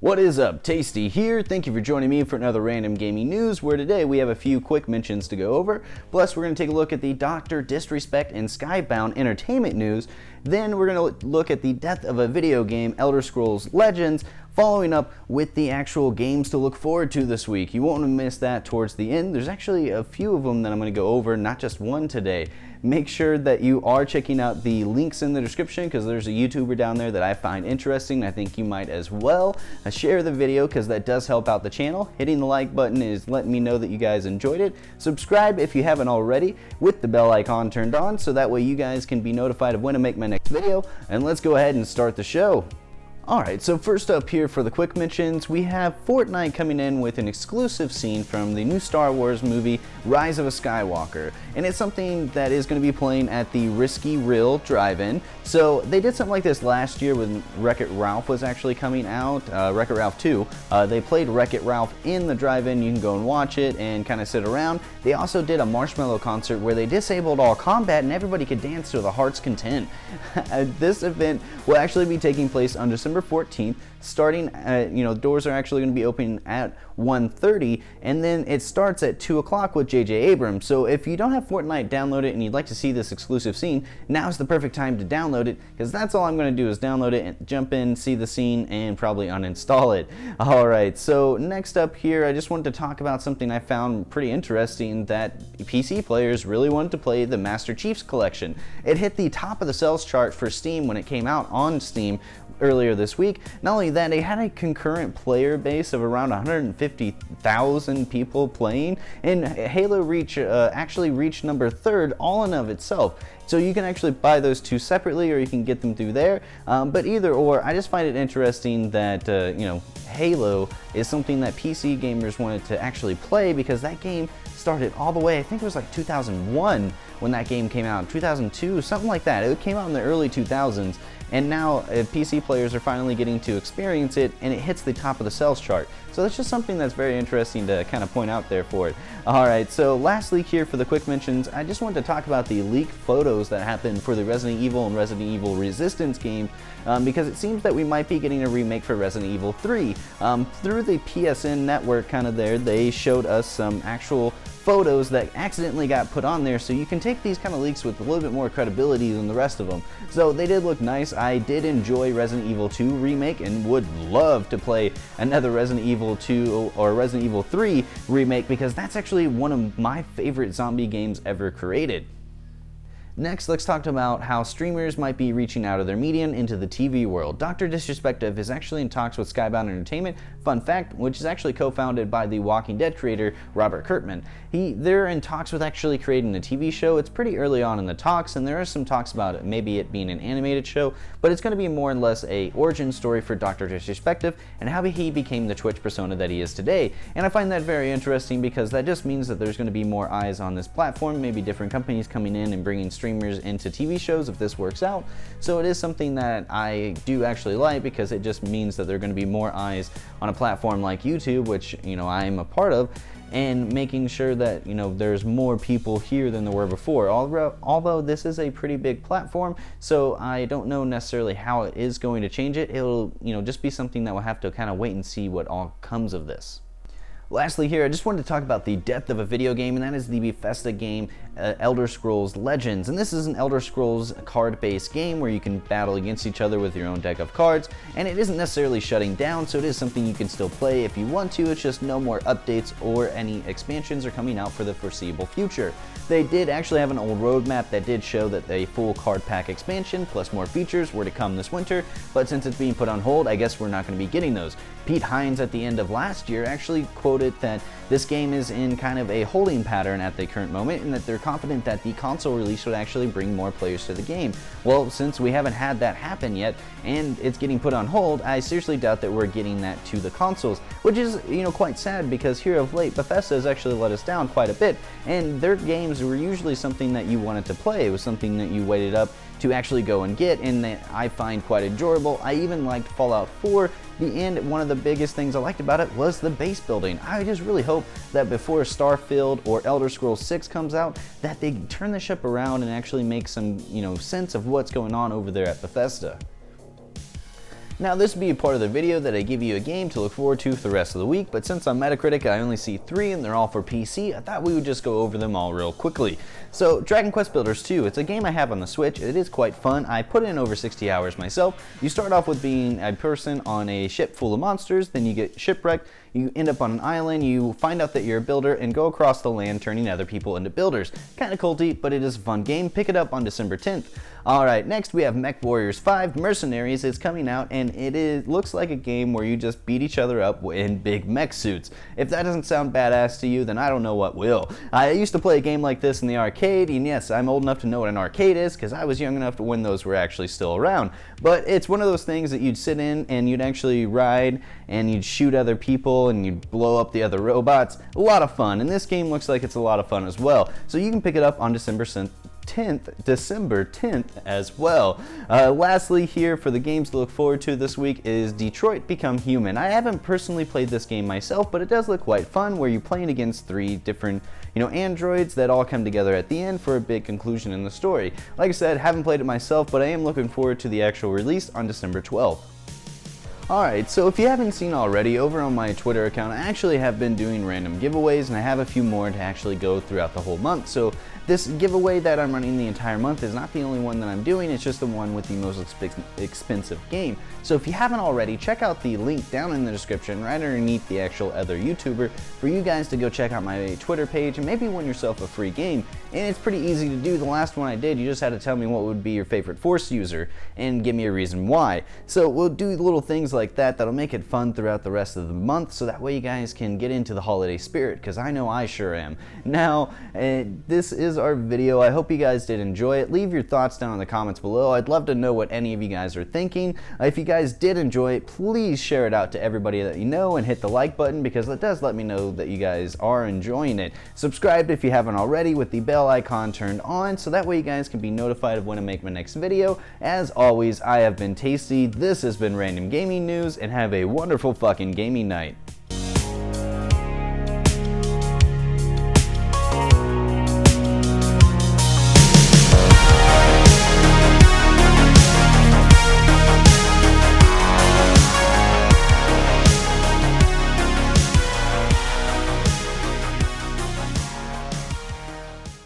What is up? Tasty here. Thank you for joining me for another random gaming news, where today we have a few quick mentions to go over. Plus, we're going to take a look at the Dr. Disrespect and Skybound entertainment news. Then we're going to look at the death of a video game, Elder Scrolls Legends, following up with the actual games to look forward to this week. You won't want to miss that towards the end. There's actually a few of them that I'm going to go over, not just one today. Make sure that you are checking out the links in the description, because there's a YouTuber down there that I find interesting. I think you might as well. Share the video, because that does help out the channel. Hitting the like button is letting me know that you guys enjoyed it. Subscribe if you haven't already with the bell icon turned on, so that way you guys can be notified of when I make my next video. And let's go ahead and start the show. Alright, so first up here for the quick mentions, we have Fortnite coming in with an exclusive scene from the new Star Wars movie, Rise of a Skywalker. And it's something that is going to be playing at the Risky Rill Drive-In. So they did something like this last year when Wreck-It Ralph was actually coming out, Wreck-It Ralph 2. They played Wreck-It Ralph in the drive-in. You can go and watch it and kind of sit around. They also did a Marshmello concert where they disabled all combat and everybody could dance to the heart's content. This event will actually be taking place on December 14th, starting at, doors are actually going to be opening at 1:30, and then it starts at 2 o'clock with J.J. Abrams. So if you don't have Fortnite downloaded and you'd like to see this exclusive scene, now's the perfect time to download it, because that's all I'm going to do is download it and jump in, see the scene, and probably uninstall it. Alright, so next up here, I just wanted to talk about something I found pretty interesting, that PC players really wanted to play the Master Chief's Collection. It hit the top of the sales chart for Steam when it came out on Steam earlier this week. Not only that, it had a concurrent player base of around 150,000 people playing, and Halo Reach actually reached number 3rd all in of itself. So you can actually buy those two separately, or you can get them through there. But either or, I just find it interesting that Halo is something that PC gamers wanted to actually play, because that game started all the way, I think it was like 2001 when that game came out, 2002, something like that. It came out in the early 2000s. And now PC players are finally getting to experience it, and it hits the top of the sales chart. So that's just something that's very interesting to kind of point out there for it. Alright, so lastly here for the quick mentions, I just wanted to talk about the leaked photos that happened for the Resident Evil and Resident Evil Resistance game, because it seems that we might be getting a remake for Resident Evil 3. Through the PSN network kind of there, they showed us some actual photos that accidentally got put on there, so you can take these kind of leaks with a little bit more credibility than the rest of them. So they did look nice. I did enjoy Resident Evil 2 remake and would love to play another Resident Evil 2 or Resident Evil 3 remake, because that's actually one of my favorite zombie games ever created. Next, let's talk about how streamers might be reaching out of their medium into the TV world. Dr. Disrespective is actually in talks with Skybound Entertainment, fun fact, which is actually co-founded by the Walking Dead creator, Robert Kirkman. They're in talks with actually creating a TV show. It's pretty early on in the talks, and there are some talks about it, maybe it being an animated show, but it's going to be more or less a origin story for Dr. Disrespective and how he became the Twitch persona that he is today. And I find that very interesting, because that just means that there's going to be more eyes on this platform, maybe different companies coming in and bringing streamers into TV shows if this works out. So it is something that I do actually like, because it just means that there are going to be more eyes on a platform like YouTube, which I am a part of, and making sure that there's more people here than there were before. Although this is a pretty big platform, so I don't know necessarily how it is going to change it. It'll just be something that we'll have to kind of wait and see what all comes of this. Lastly here, I just wanted to talk about the death of a video game, and that is the Bethesda game Elder Scrolls Legends. And this is an Elder Scrolls card-based game where you can battle against each other with your own deck of cards, and it isn't necessarily shutting down, so it is something you can still play if you want to. It's just no more updates or any expansions are coming out for the foreseeable future. They did actually have an old roadmap that did show that a full card pack expansion plus more features were to come this winter, but since it's being put on hold, I guess we're not going to be getting those. Pete Hines at the end of last year actually quoted that this game is in kind of a holding pattern at the current moment, and that they're confident that the console release would actually bring more players to the game. Well, since we haven't had that happen yet, and it's getting put on hold, I seriously doubt that we're getting that to the consoles, which is, quite sad, because here of late, Bethesda has actually let us down quite a bit, and their games were usually something that you wanted to play. It was something that you waited up to actually go and get, and that I find quite enjoyable. I even liked Fallout 4, and one of the biggest things I liked about it was the base building. I just really hope that before Starfield or Elder Scrolls 6 comes out, that they turn the ship around and actually make some, sense of what's going on over there at Bethesda. Now this would be a part of the video that I give you a game to look forward to for the rest of the week, but since on Metacritic I only see 3 and they're all for PC, I thought we would just go over them all real quickly. So Dragon Quest Builders 2, it's a game I have on the Switch. It is quite fun. I put in over 60 hours myself. You start off with being a person on a ship full of monsters, then you get shipwrecked, you end up on an island, you find out that you're a builder, and go across the land turning other people into builders. Kinda culty, but it is a fun game. Pick it up on December 10th. Alright, next we have Mech Warriors 5 Mercenaries. It's coming out, and looks like a game where you just beat each other up in big mech suits. If that doesn't sound badass to you, then I don't know what will. I used to play a game like this in the arcade, and yes, I'm old enough to know what an arcade is, because I was young enough to when those were actually still around. But it's one of those things that you'd sit in, and you'd actually ride, and you'd shoot other people, and you'd blow up the other robots. A lot of fun, and this game looks like it's a lot of fun as well. So you can pick it up on December 10th as well. Lastly here for the games to look forward to this week is Detroit Become Human. I haven't personally played this game myself, but it does look quite fun where you're playing against 3 different androids that all come together at the end for a big conclusion in the story. Like I said, haven't played it myself, but I am looking forward to the actual release on December 12th. Alright, so if you haven't seen already, over on my Twitter account I actually have been doing random giveaways, and I have a few more to actually go throughout the whole month. So this giveaway that I'm running the entire month is not the only one that I'm doing, it's just the one with the most expensive game. So if you haven't already, check out the link down in the description right underneath the actual other YouTuber for you guys to go check out my Twitter page and maybe win yourself a free game. And it's pretty easy to do. The last one I did, you just had to tell me what would be your favorite Force user and give me a reason why. So we'll do little things like that that'll make it fun throughout the rest of the month, so that way you guys can get into the holiday spirit, because I know I sure am. Now, this is our video. I hope you guys did enjoy it. Leave your thoughts down in the comments below. I'd love to know what any of you guys are thinking. If you guys did enjoy it, please share it out to everybody that you know and hit the like button, because that does let me know that you guys are enjoying it. Subscribe if you haven't already with the bell icon turned on, so that way you guys can be notified of when I make my next video. As always, I have been Tasty, this has been Random Gaming News, and have a wonderful fucking gaming night.